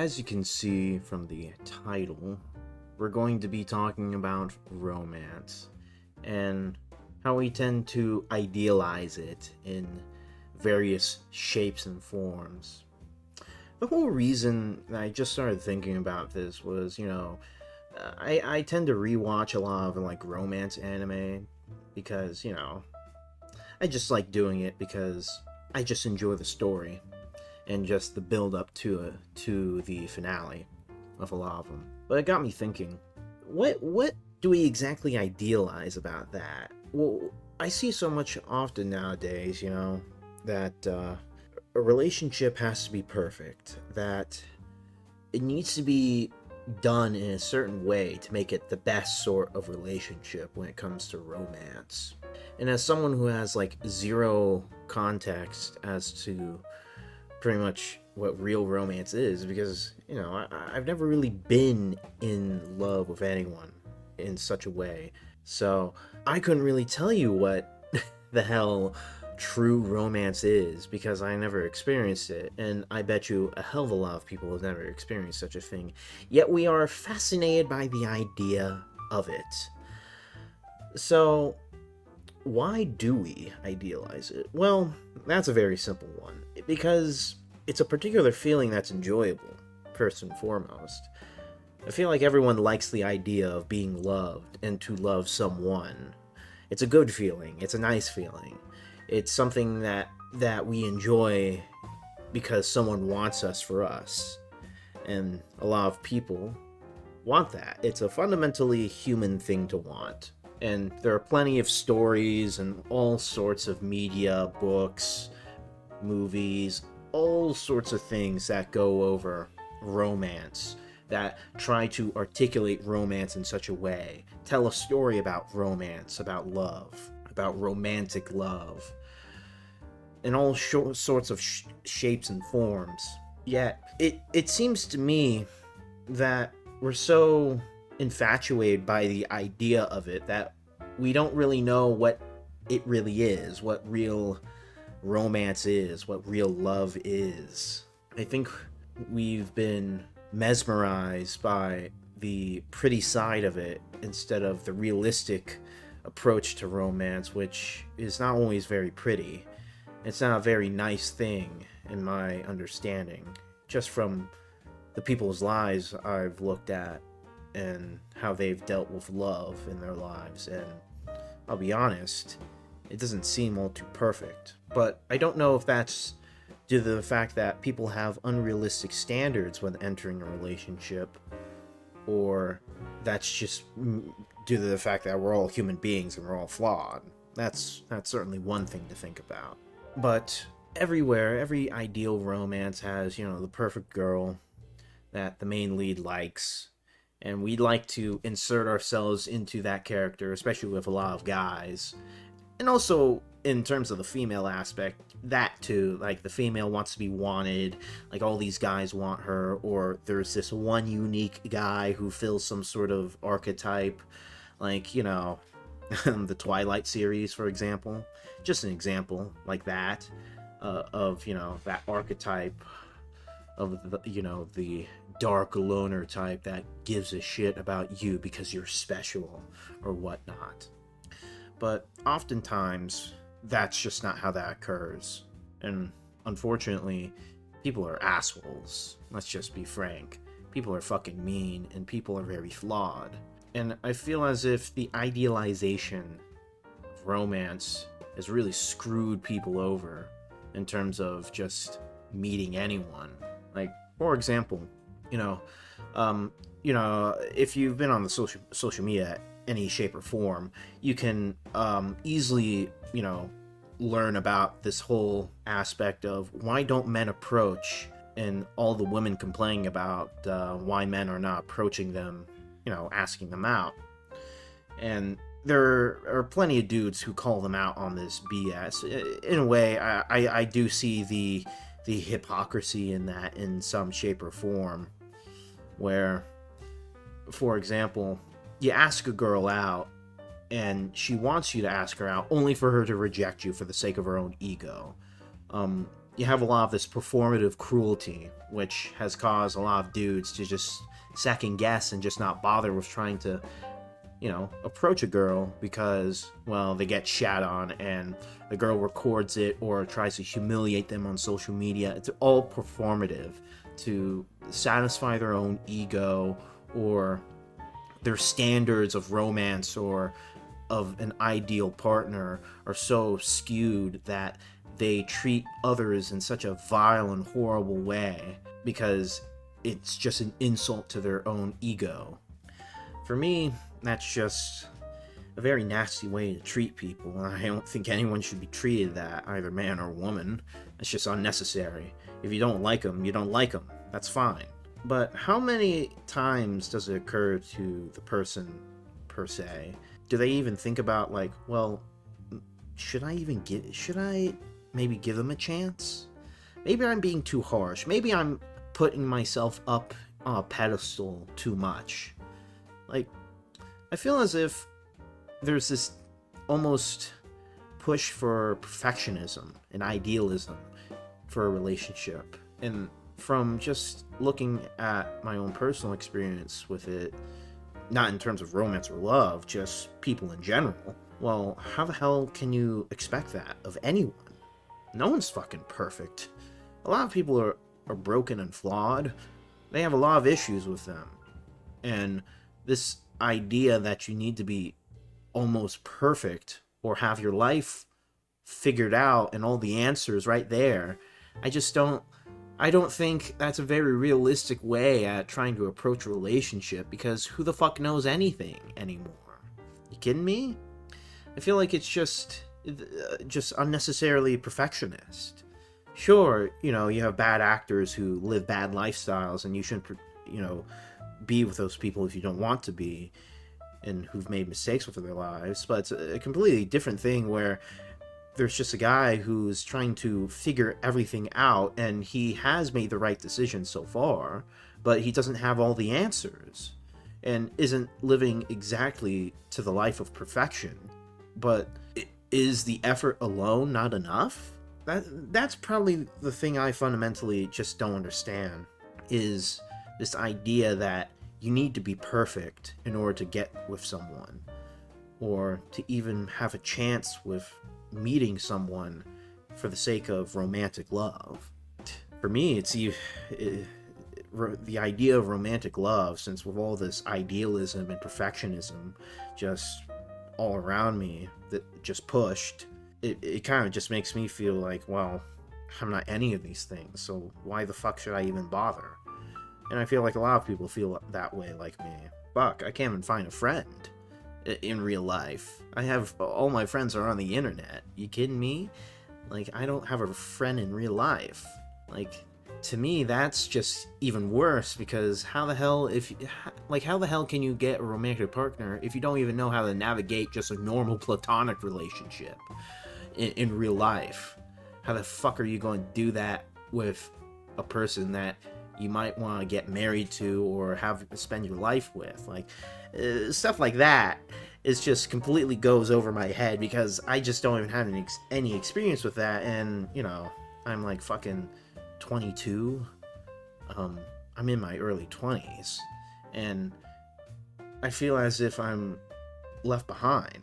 As you can see from the title, we're going to be talking about romance and how we tend to idealize it in various shapes and forms. The whole reason that I just started thinking about this was, I tend to rewatch a lot of like romance anime because, I just like doing it because I just enjoy the story and just the build up to the finale of a lot of them. But it got me thinking, what do we exactly idealize about that? Well, I see so much often nowadays, that a relationship has to be perfect, that it needs to be done in a certain way to make it the best sort of relationship when it comes to romance. And as someone who has like zero context as to pretty much what real romance is, because I've never really been in love with anyone in such a way, so I couldn't really tell you what the hell true romance is because I never experienced it, and I bet you a hell of a lot of people have never experienced such a thing, yet we are fascinated by the idea of it. So why do we idealize it? Well, that's a very simple one. Because it's a particular feeling that's enjoyable, first and foremost. I feel like everyone likes the idea of being loved and to love someone. It's a good feeling. It's a nice feeling. It's something that we enjoy because someone wants us for us. And a lot of people want that. It's a fundamentally human thing to want. And there are plenty of stories and all sorts of media, books, movies, all sorts of things that go over romance, that try to articulate romance in such a way, tell a story about romance, about love, about romantic love, in all sorts of shapes and forms. Yet, it seems to me that we're so infatuated by the idea of it that we don't really know what it really is, what real romance is, what real love is. I think we've been mesmerized by the pretty side of it instead of the realistic approach to romance, which is not always very pretty. It's not a very nice thing, in my understanding, just from the people's lives I've looked at and how they've dealt with love in their lives, and I'll be honest, it doesn't seem all too perfect. But I don't know if that's due to the fact that people have unrealistic standards when entering a relationship, or that's just due to the fact that we're all human beings and we're all flawed. That's certainly one thing to think about. But everywhere, every ideal romance has, the perfect girl that the main lead likes, and we'd like to insert ourselves into that character, especially with a lot of guys. And also, in terms of the female aspect, that too, like the female wants to be wanted, like all these guys want her, or there's this one unique guy who fills some sort of archetype, like, the Twilight series, for example. Just an example like that, of, that archetype of the dark loner type that gives a shit about you because you're special or whatnot. But oftentimes that's just not how that occurs, and unfortunately people are assholes. Let's just be frank. People are fucking mean, and people are very flawed, and I feel as if the idealization of romance has really screwed people over in terms of just meeting anyone. Like, for example, if you've been on the social media any shape or form, you can easily, learn about this whole aspect of why don't men approach, and all the women complaining about why men are not approaching them, asking them out. And there are plenty of dudes who call them out on this BS. In a way, I do see the hypocrisy in that in some shape or form, where, for example, you ask a girl out and she wants you to ask her out only for her to reject you for the sake of her own ego. you have a lot of this performative cruelty, which has caused a lot of dudes to just second guess and just not bother with trying to, approach a girl because, well, they get shat on and the girl records it or tries to humiliate them on social media. It's all performative to satisfy their own ego, or their standards of romance or of an ideal partner are so skewed that they treat others in such a vile and horrible way because it's just an insult to their own ego. For me, that's just a very nasty way to treat people, and I don't think anyone should be treated that, either man or woman. It's just unnecessary. If you don't like them, you don't like them. That's fine. But how many times does it occur to the person, per se? Do they even think about, like, well, should I maybe give them a chance? Maybe I'm being too harsh. Maybe I'm putting myself up on a pedestal too much. Like, I feel as if there's this almost push for perfectionism and idealism for a relationship. And from just looking at my own personal experience with it, not in terms of romance or love, just people in general, well, how the hell can you expect that of anyone? No one's fucking perfect. A lot of people are broken and flawed. They have a lot of issues with them. And this idea that you need to be almost perfect or have your life figured out and all the answers right there, I don't think that's a very realistic way at trying to approach a relationship, because who the fuck knows anything anymore? You kidding me? I feel like it's just unnecessarily perfectionist. Sure, you have bad actors who live bad lifestyles, and you shouldn't, be with those people if you don't want to be, and who've made mistakes with their lives. But it's a completely different thing where there's just a guy who's trying to figure everything out, and he has made the right decision so far, but he doesn't have all the answers, and isn't living exactly to the life of perfection. But is the effort alone not enough? That's probably the thing I fundamentally just don't understand, is this idea that you need to be perfect in order to get with someone, or to even have a chance with meeting someone for the sake of romantic love. For me, it's the idea of romantic love, since with all this idealism and perfectionism just all around me that just pushed, it kind of just makes me feel like, well, I'm not any of these things, so why the fuck should I even bother? And I feel like a lot of people feel that way like me. Fuck, I can't even find a friend in real life. I have all my friends are on the internet. You kidding me? Like, I don't have a friend in real life. Like, to me, that's just even worse, because how the hell can you get a romantic partner if you don't even know how to navigate just a normal platonic relationship in real life? How the fuck are you going to do that with a person that you might want to get married to or spend your life with? Like, stuff like that is just completely goes over my head, because I just don't even have any experience with that. And I'm like fucking 22. I'm in my early 20s, and I feel as if I'm left behind.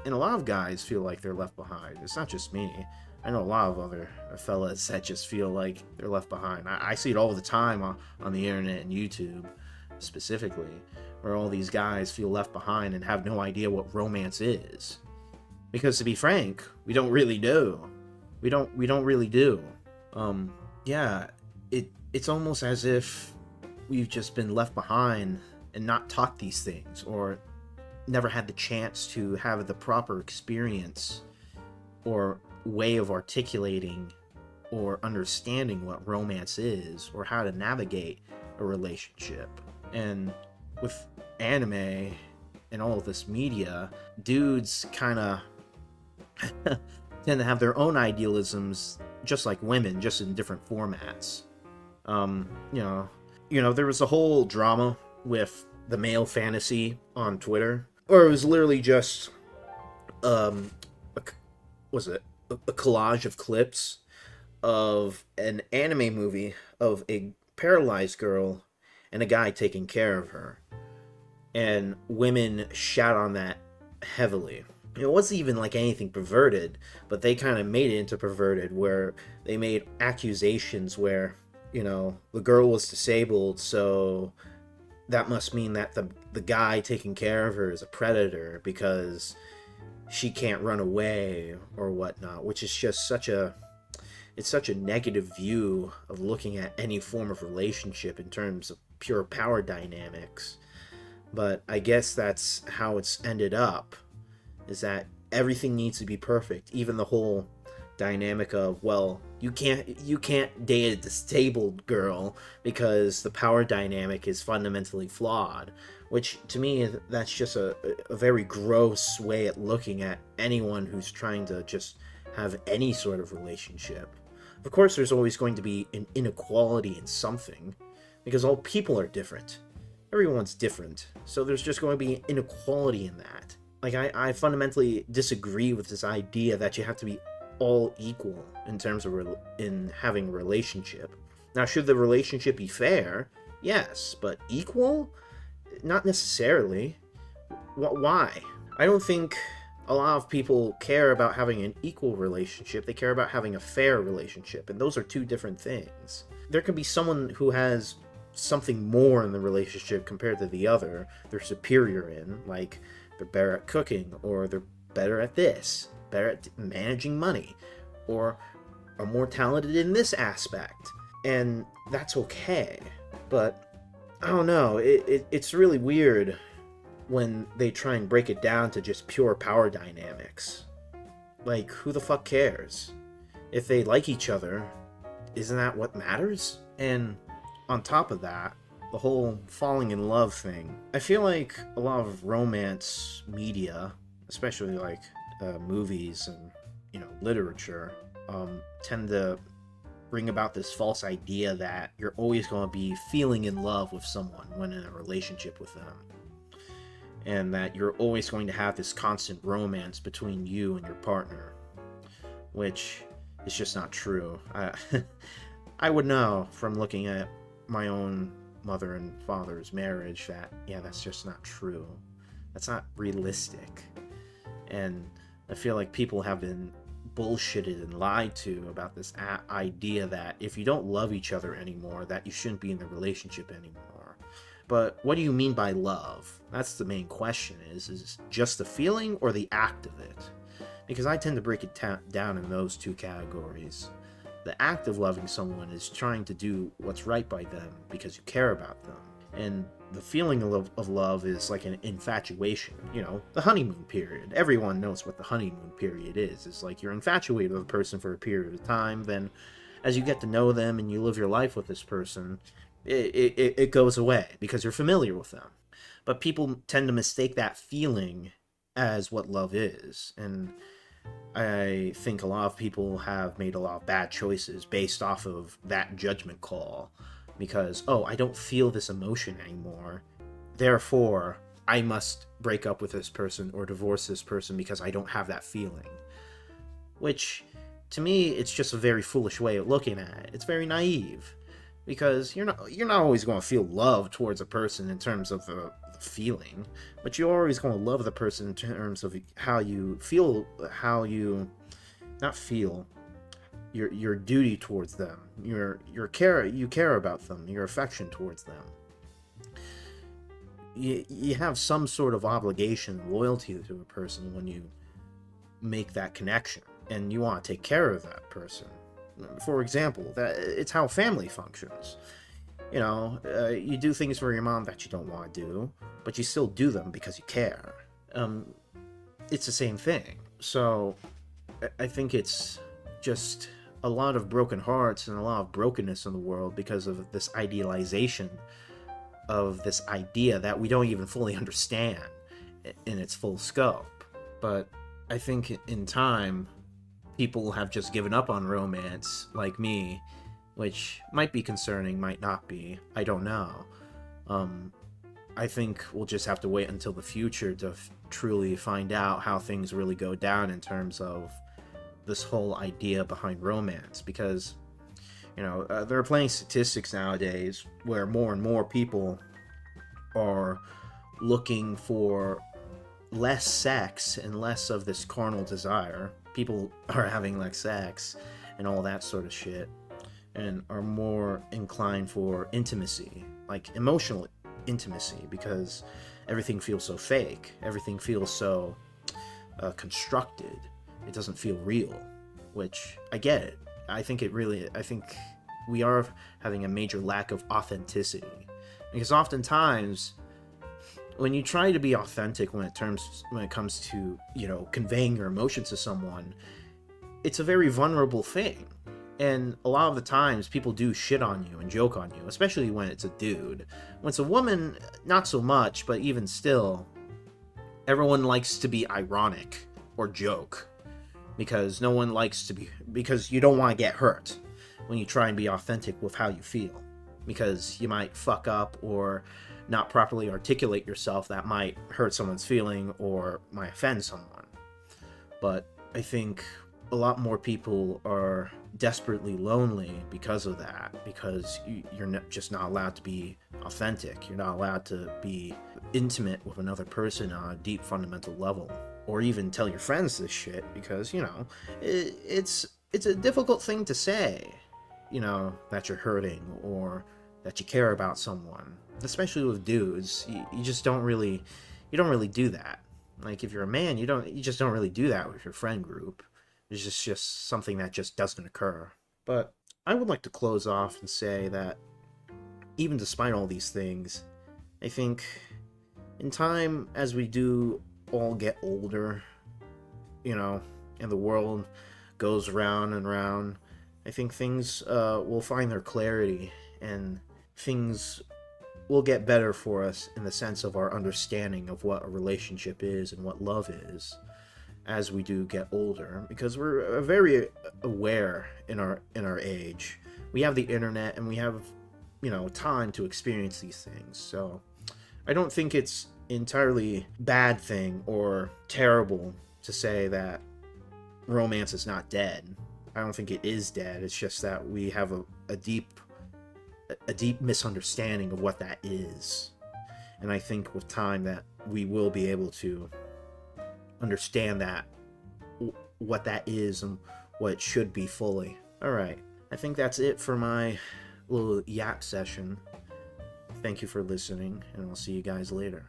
And a lot of guys feel like they're left behind. It's not just me. I know a lot of other fellas that just feel like they're left behind. I see it all the time on the internet and YouTube, specifically, where all these guys feel left behind and have no idea what romance is. Because to be frank, we don't really do. We don't really do. Yeah, it's almost as if we've just been left behind and not taught these things, or never had the chance to have the proper experience or way of articulating or understanding what romance is, or how to navigate a relationship. And with anime and all of this media, dudes kind of tend to have their own idealisms, just like women, just in different formats. There was a whole drama with the male fantasy on Twitter, or it was literally just a collage of clips of an anime movie of a paralyzed girl and a guy taking care of her. And women shat on that heavily. It wasn't even like anything perverted, but they kind of made it into perverted, where they made accusations where, the girl was disabled, so that must mean that the guy taking care of her is a predator because she can't run away or whatnot, which is just it's such a negative view of looking at any form of relationship in terms of pure power dynamics. But I guess that's how it's ended up, is that everything needs to be perfect. Even the whole dynamic of, well, you can't date a disabled girl because the power dynamic is fundamentally flawed, which to me, that's just a very gross way at looking at anyone who's trying to just have any sort of relationship. Of course, there's always going to be an inequality in something, because all people are different. Everyone's different, so there's just going to be inequality in that. Like, I fundamentally disagree with this idea that you have to be all equal in terms of in having a relationship. Now, should the relationship be fair? Yes, but equal? Not necessarily. Why? I don't think a lot of people care about having an equal relationship. They care about having a fair relationship, and those are two different things. There can be someone who has something more in the relationship compared to the other they're superior in, like they're better at cooking, or they're better at this, better at managing money, or are more talented in this aspect, and that's okay. But I don't know, it's really weird when they try and break it down to just pure power dynamics. Like, who the fuck cares? If they like each other, isn't that what matters? And on top of that, the whole falling in love thing. I feel like a lot of romance media, especially like movies and literature, tend to bring about this false idea that you're always going to be feeling in love with someone when in a relationship with them, and that you're always going to have this constant romance between you and your partner, which is just not true. I would know from looking at my own mother and father's marriage that, yeah, that's just not true. That's not realistic. And I feel like people have been bullshitted and lied to about this idea that if you don't love each other anymore, that you shouldn't be in the relationship anymore. But what do you mean by love? That's the main question. Is it just the feeling or the act of it? Because I tend to break it down in those two categories. The act of loving someone is trying to do what's right by them because you care about them. And the feeling of love is like an infatuation. The honeymoon period. Everyone knows what the honeymoon period is. It's like you're infatuated with a person for a period of time, then as you get to know them and you live your life with this person, it goes away because you're familiar with them. But people tend to mistake that feeling as what love is. And I think a lot of people have made a lot of bad choices based off of that judgment call. Because, I don't feel this emotion anymore, therefore I must break up with this person or divorce this person because I don't have that feeling. Which, to me, it's just a very foolish way of looking at it. It's very naive. Because you're not always going to feel love towards a person in terms of the feeling, but you're always going to love the person in terms of how you feel, your duty towards them, your care, you care about them, your affection towards them. You have some sort of obligation, loyalty to a person when you make that connection, and you want to take care of that person. For example, it's how family functions. You do things for your mom that you don't want to do, but you still do them because you care. It's the same thing. So I think it's just a lot of broken hearts and a lot of brokenness in the world because of this idealization of this idea that we don't even fully understand in its full scope. But I think in time, people have just given up on romance, like me, which might be concerning, might not be. I don't know. I think we'll just have to wait until the future to truly find out how things really go down in terms of this whole idea behind romance, because there are plenty of statistics nowadays where more and more people are looking for less sex and less of this carnal desire. People are having less sex and all that sort of shit, and are more inclined for intimacy, like emotional intimacy, because everything feels so fake. Everything feels so constructed. It doesn't feel real, which I get it. I think we are having a major lack of authenticity, because oftentimes when you try to be authentic when it comes to conveying your emotions to someone, it's a very vulnerable thing. And a lot of the times people do shit on you and joke on you, especially when it's a dude. When it's a woman, not so much, but even still, everyone likes to be ironic or joke, because because you don't want to get hurt when you try and be authentic with how you feel, because you might fuck up or not properly articulate yourself that might hurt someone's feeling or might offend someone. But I think a lot more people are desperately lonely because of that, because you're just not allowed to be authentic. You're not allowed to be intimate with another person on a deep fundamental level, or even tell your friends this shit, because it's a difficult thing to say, that you're hurting or that you care about someone, especially with dudes. You just don't really do that. Like, if you're a man, you just don't really do that with your friend group. It's just something that just doesn't occur. But I would like to close off and say that even despite all these things, I think in time, as we do all get older, and the world goes round and round, I think things will find their clarity, and things will get better for us in the sense of our understanding of what a relationship is and what love is, as we do get older, because we're very aware in our age. We have the internet, and we have time to experience these things. So I don't think it's entirely bad thing or terrible to say that romance is not dead. I don't think it is dead. It's just that we have a deep misunderstanding of what that is. And I think with time that we will be able to understand that, what that is and what it should be fully. Alright, I think that's it for my little yap session. Thank you for listening, and I'll see you guys later.